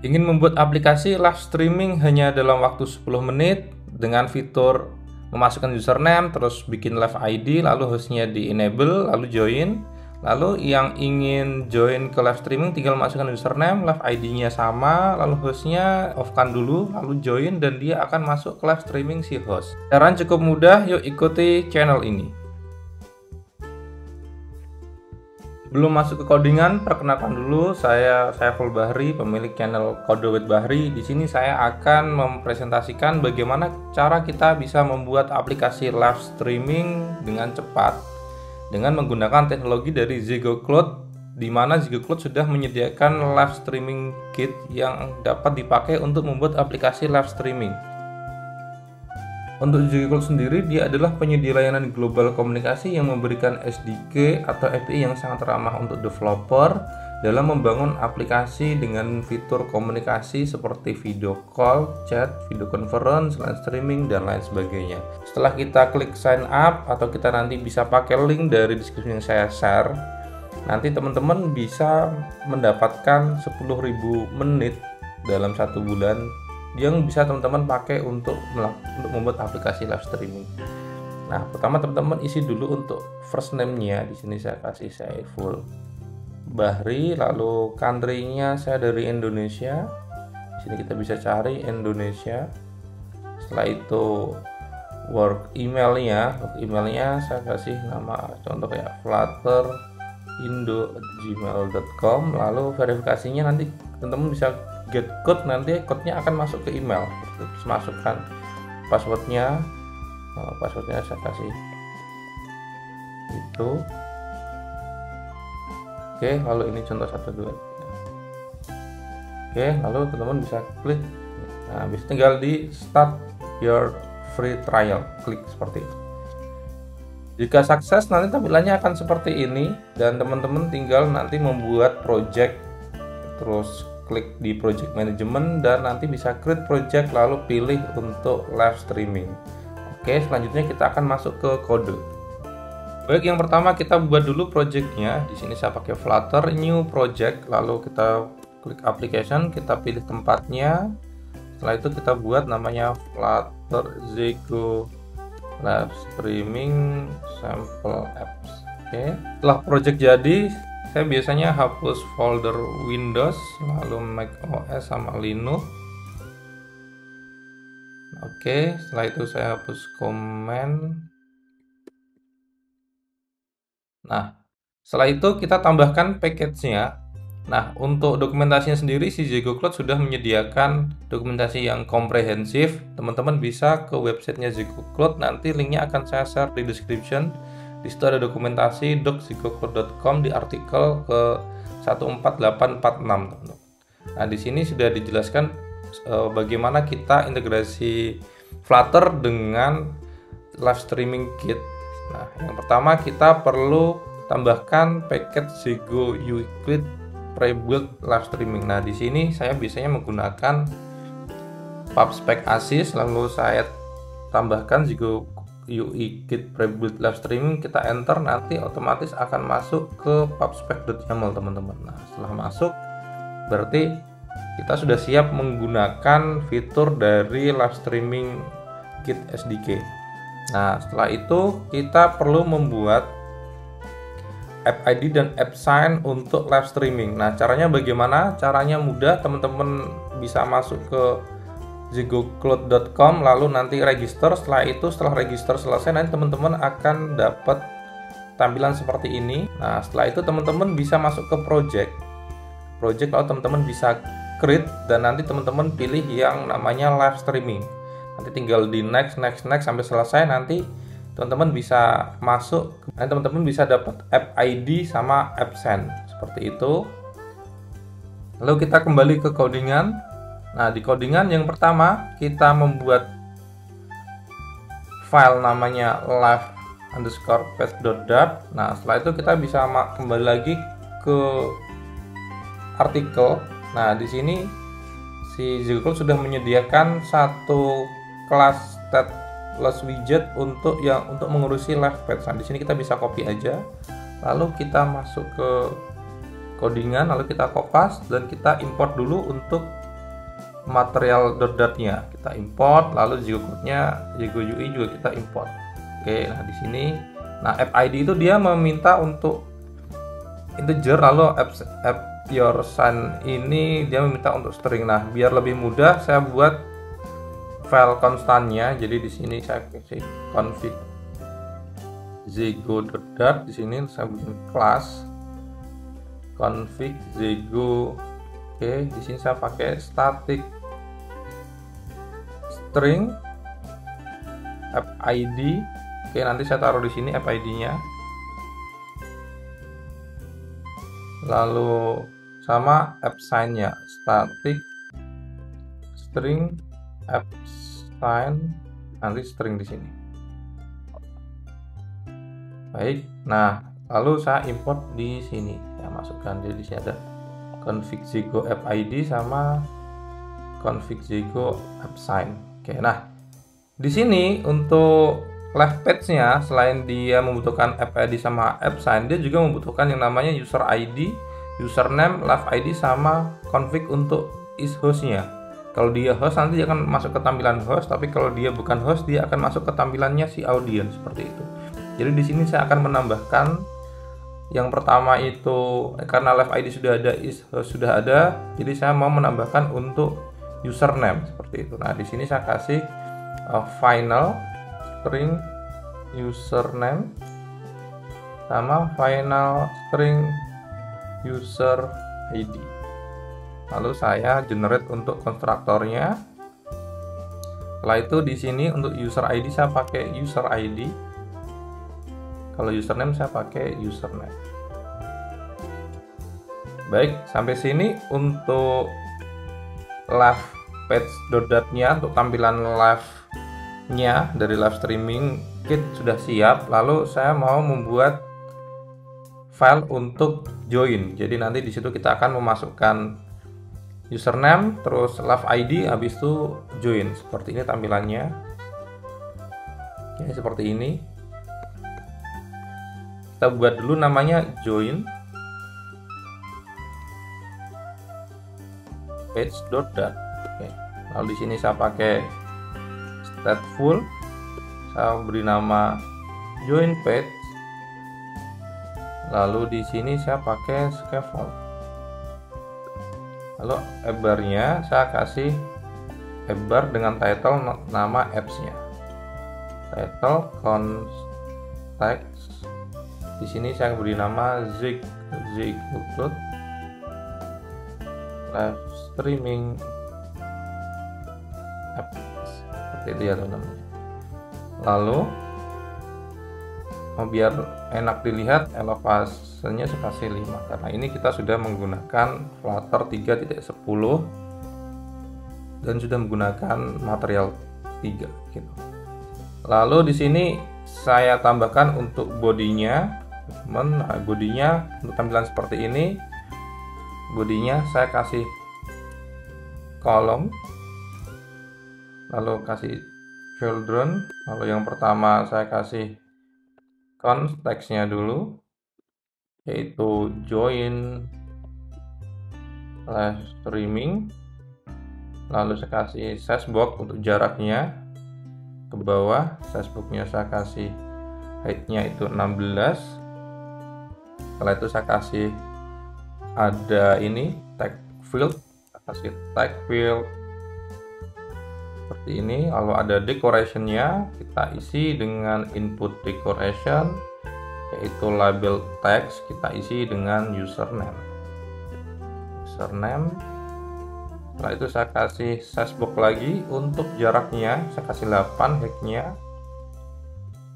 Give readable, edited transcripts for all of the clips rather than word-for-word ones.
Ingin membuat aplikasi live streaming hanya dalam waktu 10 menit dengan fitur memasukkan username, terus bikin live ID, lalu hostnya di enable, lalu join. Lalu yang ingin join ke live streaming tinggal masukkan username, live ID-nya sama, lalu hostnya off-kan dulu, lalu join dan dia akan masuk ke live streaming si host. Caranya cukup mudah, yuk ikuti channel ini. Belum masuk ke codingan, perkenalkan dulu saya Saiful Bahri, pemilik channel Kode with Bahri. Di sini saya akan mempresentasikan bagaimana cara kita bisa membuat aplikasi live streaming dengan cepat dengan menggunakan teknologi dari Zygo Cloud, di mana Zygo Cloud sudah menyediakan live streaming kit yang dapat dipakai untuk membuat aplikasi live streaming. Untuk Zygo Cloud sendiri, dia adalah penyedia layanan global komunikasi yang memberikan SDK atau API yang sangat ramah untuk developer dalam membangun aplikasi dengan fitur komunikasi seperti video call, chat, video conference, live streaming, dan lain sebagainya. Setelah kita klik sign up atau kita nanti bisa pakai link dari deskripsi yang saya share, nanti teman-teman bisa mendapatkan 10.000 menit dalam 1 bulan yang bisa teman-teman pakai untuk membuat aplikasi live streaming. Nah, pertama teman-teman isi dulu untuk first name-nya. Di sini saya kasih Saiful Bahri, lalu country-nya saya dari Indonesia. Di sini kita bisa cari Indonesia. Setelah itu work emailnya saya kasih nama contoh kayak flutter.indo@gmail.com. Lalu verifikasinya nanti teman-teman bisa get code, nanti code-nya akan masuk ke email. Terus masukkan passwordnya saya kasih itu. Oke, lalu ini contoh 1, 2. Oke, lalu teman-teman bisa klik. Nah, bisa tinggal di start your free trial, klik seperti itu. Jika sukses, nanti tampilannya akan seperti ini dan teman-teman tinggal nanti membuat project, terus klik di project management dan nanti bisa create project lalu pilih untuk live streaming. Oke, selanjutnya kita akan masuk ke kode. Baik, yang pertama kita buat dulu projectnya. Di sini saya pakai Flutter new project, lalu kita klik application, kita pilih tempatnya. Setelah itu kita buat namanya Flutter Zygo live streaming sample apps. Oke, setelah project jadi, saya biasanya hapus folder Windows, lalu Mac OS sama Linux. Oke, setelah itu saya hapus comment. Nah, setelah itu kita tambahkan package-nya. Nah, untuk dokumentasinya sendiri, si Zygo Cloud sudah menyediakan dokumentasi yang komprehensif. Teman-teman bisa ke websitenya Zygo Cloud, nanti linknya akan saya share di description. Di situ ada dokumentasi doc.zygocloud.com di artikel ke 14846, teman-teman. Nah, di sini sudah dijelaskan bagaimana kita integrasi Flutter dengan live streaming kit. Nah, yang pertama kita perlu tambahkan paket Zygo UI-Kit pre-built live streaming. Nah, di sini saya biasanya menggunakan PubSpec ASYS, lalu saya tambahkan Zygo UI-Kit pre-built live streaming, kita enter, nanti otomatis akan masuk ke pubspec.yaml, teman-teman. Nah, setelah masuk berarti kita sudah siap menggunakan fitur dari live streaming kit SDK. Nah, setelah itu kita perlu membuat app ID dan app sign untuk live streaming. Nah, caranya bagaimana? Caranya mudah, teman-teman bisa masuk ke zygocloud.com, lalu nanti register. Setelah register selesai, nanti teman-teman akan dapat tampilan seperti ini. Nah, setelah itu teman-teman bisa masuk ke project, lalu teman-teman bisa create dan nanti teman-teman pilih yang namanya live streaming. Nanti tinggal di next sampai selesai, nanti teman-teman bisa masuk, nanti teman-teman bisa dapat app ID sama app send seperti itu. Lalu kita kembali ke codingan. Nah, di codingan yang pertama kita membuat file namanya live_path.dart. Nah, setelah itu kita bisa kembali lagi ke artikel. Nah, di sini si Zygo Cloud sudah menyediakan satu kelas stateless widget untuk mengurusi live path. Nah, di sini kita bisa copy aja, lalu kita masuk ke codingan, lalu kita kopas dan kita import dulu untuk material.dat-nya kita import, lalu Zigo code-nya, Zigo UI juga kita import. Oke, nah di sini, nah app ID itu dia meminta untuk integer, lalu app your sign ini dia meminta untuk string. Nah, biar lebih mudah saya buat file konstannya. Jadi di sini saya kasih config zigo.dat, di sini saya bikin kelas config zigo. Oke, di sini saya pakai static string app ID. Oke, nanti saya taruh di sini app ID-nya. Lalu sama app sign-nya, static string app sign, nanti string di sini. Baik, nah lalu saya import di sini, saya masukkan. Jadi di sini ada config zigo app ID sama config zigo app sign. Oke, nah di sini untuk live page-nya, selain dia membutuhkan app ID sama app sign, dia juga membutuhkan yang namanya user ID, username, live ID, sama config untuk is host-nya. Kalau dia host, nanti dia akan masuk ke tampilan host, tapi kalau dia bukan host, dia akan masuk ke tampilannya si audience, seperti itu. Jadi di sini saya akan menambahkan yang pertama itu, karena live ID sudah ada, is host sudah ada, jadi saya mau menambahkan untuk username, seperti itu. Nah, di sini saya kasih final string username sama final string user ID. Lalu saya generate untuk konstruktornya. Setelah itu di sini untuk user ID saya pakai user ID. Kalau username saya pakai username. Baik, sampai sini untuk live page.dat-nya, untuk tampilan live-nya dari live streaming kit sudah siap. Lalu saya mau membuat file untuk join. Jadi nanti di situ kita akan memasukkan username, terus live ID, habis itu join. Seperti ini tampilannya. Oke, seperti ini. Kita buat dulu namanya join page.dat. Oke. Lalu di sini saya pakai stateful. Saya beri nama join page. Lalu di sini saya pakai scaffold. Lalu header-nya saya kasih header dengan title nama apps-nya. Title context. Di sini saya beri nama zigo live streaming apps. Seperti itu ya teman-teman. Lalu biar enak dilihat, elevasinya saya kasih 5 karena ini kita sudah menggunakan Flutter 3.10 dan sudah menggunakan material 3 gitu. Lalu di sini saya tambahkan untuk bodinya, teman. Nah, bodinya untuk tampilan seperti ini. Bodinya saya kasih kolom, lalu kasih children. Lalu yang pertama saya kasih konteksnya dulu, yaitu join live streaming. Lalu saya kasih sizebox untuk jaraknya ke bawah. Sizeboxnya saya kasih height-nya itu 16. Setelah itu saya kasih ada ini tag field, saya kasih tag field seperti ini. Lalu ada decoration-nya, kita isi dengan input decoration, yaitu label text, kita isi dengan username. Setelah itu saya kasih sizebox lagi untuk jaraknya, saya kasih 8 height-nya.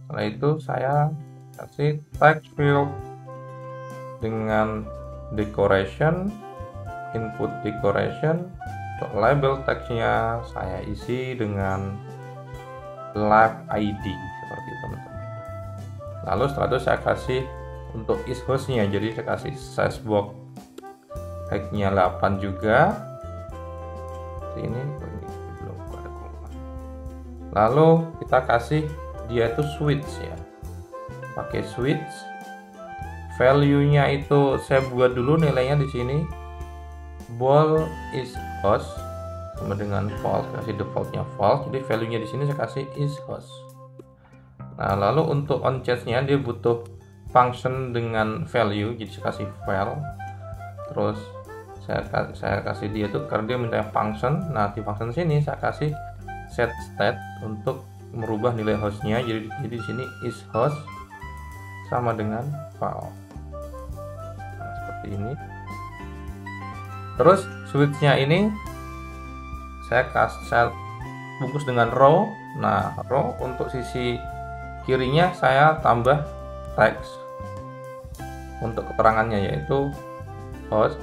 Setelah itu saya kasih tag field dengan decoration, input decoration. Untuk label text-nya saya isi dengan live ID seperti itu teman-teman. Lalu setelah itu saya kasih untuk is host-nya, jadi saya kasih sizebox height-nya 8 juga. Ini belum ada kolom. Lalu kita kasih dia itu switch ya, pakai switch. Value-nya itu saya buat dulu nilainya di sini. Ball is host, sama dengan false, kasih defaultnya false, jadi value nya di sini saya kasih is host. Nah, lalu untuk on change-nya dia butuh function dengan value, jadi saya kasih val, terus saya kasih dia tuh karena dia minta function. Nah, di function sini saya kasih set state untuk merubah nilai hostnya, jadi di sini is host sama dengan val. Nah, seperti ini. Terus switch-nya ini saya bungkus dengan row. Nah, row untuk sisi kirinya saya tambah teks untuk keterangannya, yaitu host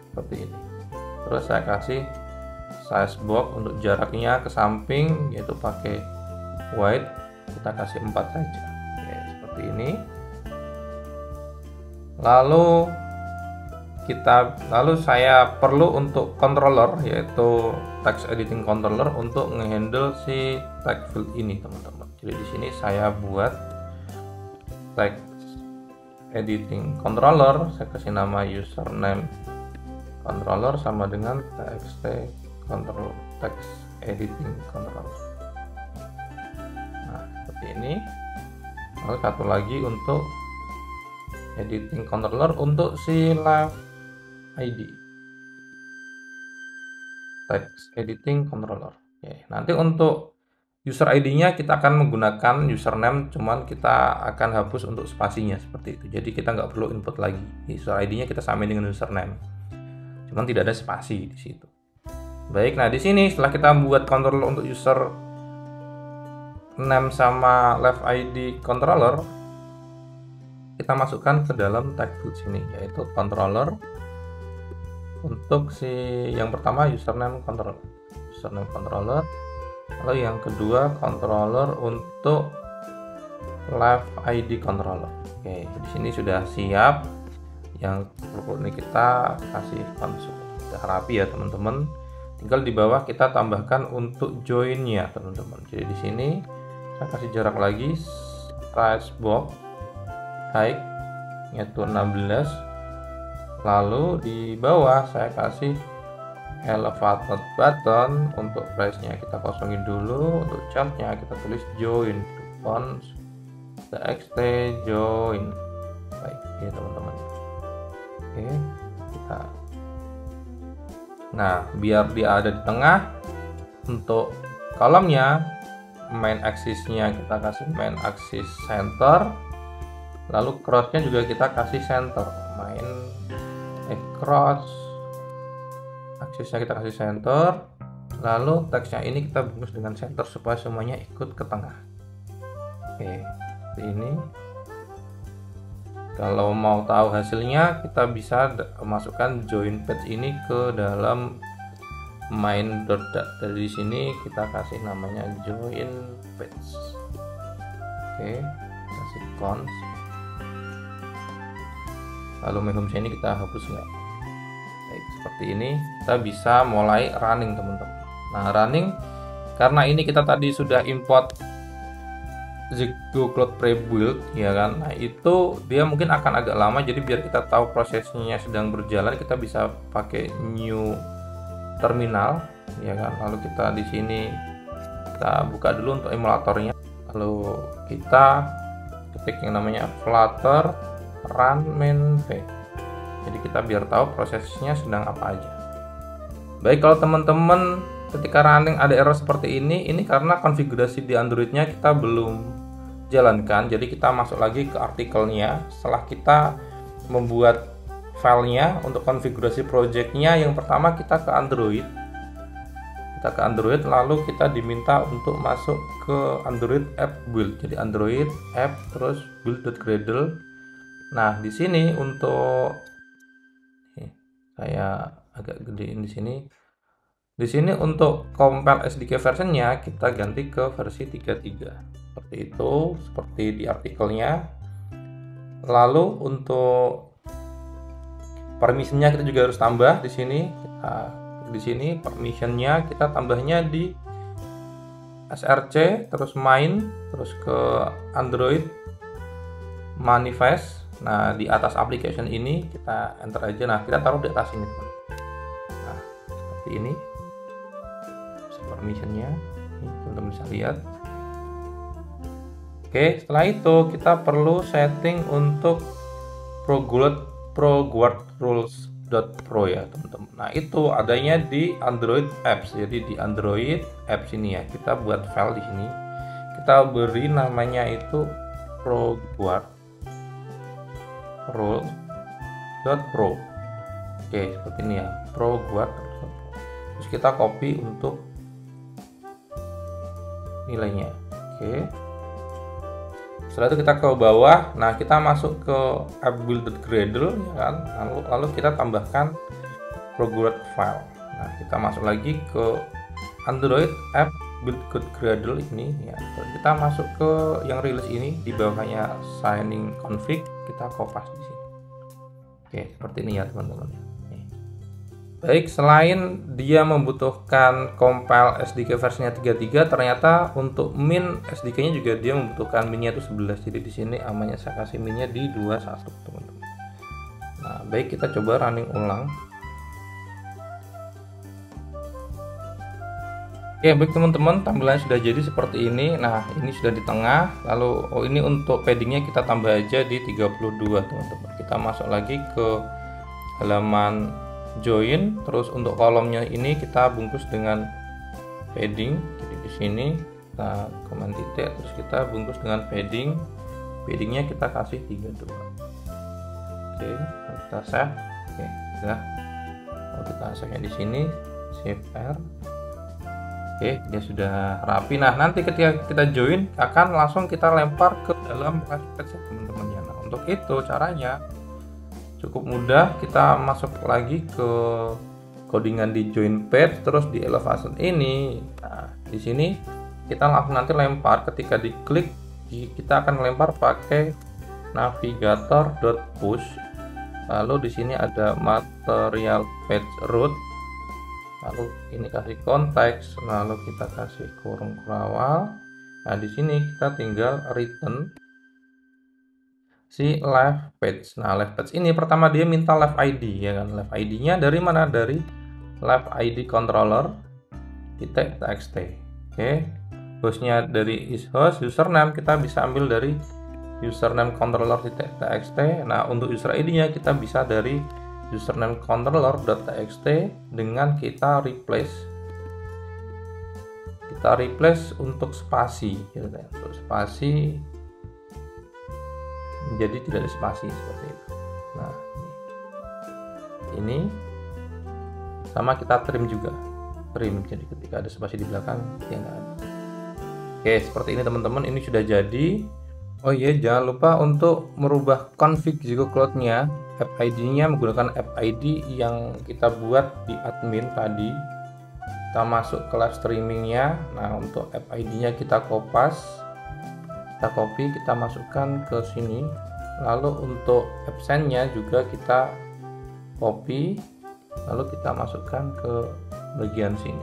seperti ini. Terus saya kasih size box untuk jaraknya ke samping, yaitu pakai white, kita kasih 4 saja. Oke, seperti ini. Lalu saya perlu untuk controller, yaitu text editing controller untuk ngehandle si tag field ini, teman-teman. Jadi di sini saya buat text editing controller, saya kasih nama username controller sama dengan txt control text editing controller. Nah, seperti ini. Lalu satu lagi untuk editing controller untuk si live ID, text editing controller. Oke, nanti untuk user ID-nya kita akan menggunakan username, cuman kita akan hapus untuk spasinya seperti itu. Jadi kita nggak perlu input lagi. User ID-nya kita samain dengan username, cuman tidak ada spasi di situ. Baik, nah di sini setelah kita membuat controller untuk user name sama live ID controller, kita masukkan ke dalam tag field sini, yaitu controller. Untuk si yang pertama username controller, lalu yang kedua controller untuk live ID controller. Oke, di sini sudah siap. Yang perlu ini kita kasih konsol, sudah rapi ya teman-teman. Tinggal di bawah kita tambahkan untuk join-nya, teman-teman. Jadi di sini saya kasih jarak lagi, size box height yaitu 16. Lalu di bawah saya kasih elevated button. Untuk price-nya kita kosongin dulu. Untuk chart-nya kita tulis join fonts txt join. Baik, ya teman-teman. Oke, kita. Nah, biar dia ada di tengah. Untuk kolomnya, main axis-nya kita kasih main axis center. Lalu cross-nya juga kita kasih center. Cross aksesnya kita kasih center, lalu teksnya ini kita bungkus dengan center supaya semuanya ikut ke tengah. Oke, seperti ini. Kalau mau tahu hasilnya, kita bisa masukkan join page ini ke dalam main dot. Dari sini kita kasih namanya join page. Oke, kasih cons. Lalu main home ini kita hapus nggak? Baik, seperti ini kita bisa mulai running, teman-teman. Nah, running karena ini kita tadi sudah import ZigoCloud pre-build, ya kan. Nah, itu dia mungkin akan agak lama, jadi biar kita tahu prosesnya sedang berjalan, kita bisa pakai new terminal, ya kan. Lalu kita di sini kita buka dulu untuk emulatornya. Lalu kita ketik yang namanya flutter run main v. Jadi kita biar tahu prosesnya sedang apa aja. Baik, kalau teman-teman ketika running ada error seperti ini karena konfigurasi di Androidnya kita belum jalankan. Jadi kita masuk lagi ke artikelnya. Setelah kita membuat filenya untuk konfigurasi projectnya, yang pertama kita ke Android. Lalu kita diminta untuk masuk ke Android app build. Jadi Android app terus build.gradle. Nah, di sini untuk saya agak gedein di sini. Di sini untuk compile SDK versionnya kita ganti ke versi 3.3. Seperti itu, seperti di artikelnya. Lalu untuk permissionnya kita juga harus tambah di sini. Di sini permissionnya kita tambahnya di src, terus main, terus ke Android manifest. Nah, di atas application ini kita enter aja. Nah, kita taruh di atas ini, teman. Nah, seperti ini. permissionnya, teman-teman bisa lihat. Oke, setelah itu kita perlu setting untuk ProGuard Rules.pro ya teman-teman. Nah itu adanya di Android Apps, jadi di Android Apps ini ya, kita buat file di sini, kita beri namanya itu ProGuard Rules.pro. Oke, seperti ini ya, ProGuard. Terus kita copy untuk nilainya. Oke. Setelah itu kita ke bawah, nah kita masuk ke app build.gradle ya kan, lalu kita tambahkan ProGuard file. Nah kita masuk lagi ke Android app build.gradle ini ya, kita masuk ke yang rilis ini, di bawahnya signing config, kita kopas di sini. Oke, seperti ini ya teman-teman. Baik, selain dia membutuhkan compile SDK versinya 33, ternyata untuk min SDK-nya juga dia membutuhkan minnya itu 11. Jadi di sini amannya saya kasih minnya di 21, teman-teman. Nah, baik, kita coba running ulang. Oke, baik teman-teman, tampilannya sudah jadi seperti ini. Nah, ini sudah di tengah. Lalu ini untuk paddingnya kita tambah aja di 32, teman-teman. Kita masuk lagi ke halaman join, terus untuk kolomnya ini kita bungkus dengan padding. Jadi di sini kita command titik, terus kita bungkus dengan padding. Paddingnya kita kasih 32. Oke, kita save. Oke, sudah. Kalau kita save di sini, save R. Oke, dia sudah rapi. Nah, nanti ketika kita join akan langsung kita lempar ke dalam live page teman-teman ya. Nah, untuk itu caranya cukup mudah, kita masuk lagi ke codingan di join page, terus di elevation ini. Nah, di sini kita langsung nanti lempar, ketika diklik kita akan lempar pakai navigator.push. Lalu di sini ada material page root. Lalu ini kasih konteks, lalu kita kasih kurung kurawal. Nah, di sini kita tinggal return si live page. Nah, live page ini pertama dia minta live ID ya kan. Live ID-nya dari mana? Dari live ID controller .txt. Oke. Hostnya dari ishost, username kita bisa ambil dari username controller .txt. Nah, untuk user ID-nya kita bisa dari username controller.txt dengan kita replace untuk spasi gitu ya. Untuk spasi menjadi tidak ada spasi seperti itu. Nah, ini sama kita trim juga, jadi ketika ada spasi di belakang dia nggak ada. Oke, seperti ini teman-teman, ini sudah jadi. Oh iya, jangan lupa untuk merubah config JigoCloud-nya, app ID-nya menggunakan app ID yang kita buat di admin tadi. Kita masuk ke live streaming-nya. Nah, untuk app ID-nya kita kopas, kita copy, kita masukkan ke sini. Lalu untuk absen-nya juga kita copy, lalu kita masukkan ke bagian sini.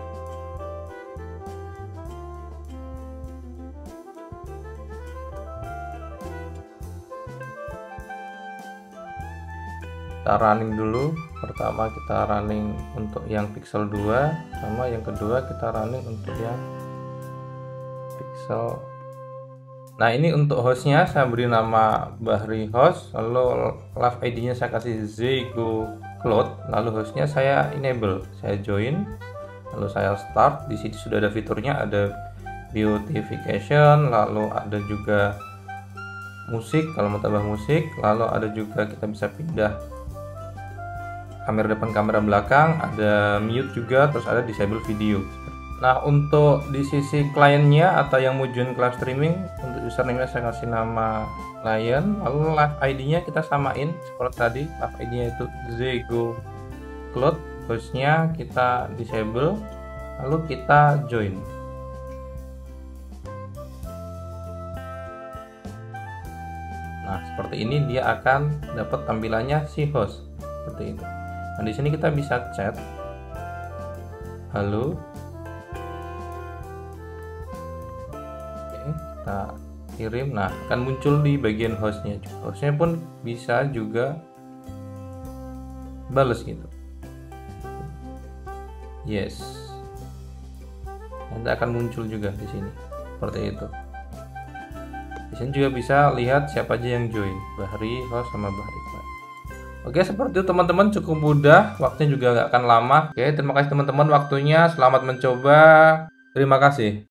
Kita running dulu. Pertama kita running untuk yang pixel 2, sama yang kedua kita running untuk yang pixel. Nah, ini untuk hostnya saya beri nama Bahri Host, lalu live ID-nya saya kasih JigoCloud, lalu hostnya saya enable, saya join, lalu saya start. Di sini sudah ada fiturnya, ada beautification, lalu ada juga musik kalau mau tambah musik, lalu ada juga kita bisa pindah kamera depan, kamera belakang, ada mute juga, terus ada disable video. Nah, untuk di sisi kliennya atau yang mau join ke live streaming, untuk username-nya saya kasih nama client, lalu live ID-nya kita samain seperti tadi. Live ID-nya itu JigoCloud, hostnya kita disable, lalu kita join. Nah, seperti ini dia akan dapat tampilannya si host seperti ini. Nah, di sini kita bisa chat, halo. Kita kirim, nah akan muncul di bagian hostnya pun bisa juga bales gitu, yes. Nanti akan muncul juga di sini. Seperti itu. Di sini juga bisa lihat siapa aja yang join, Bahri, host sama Bahri. Oke, seperti itu teman-teman, cukup mudah, waktunya juga nggak akan lama. Oke, terima kasih teman-teman waktunya, selamat mencoba. Terima kasih.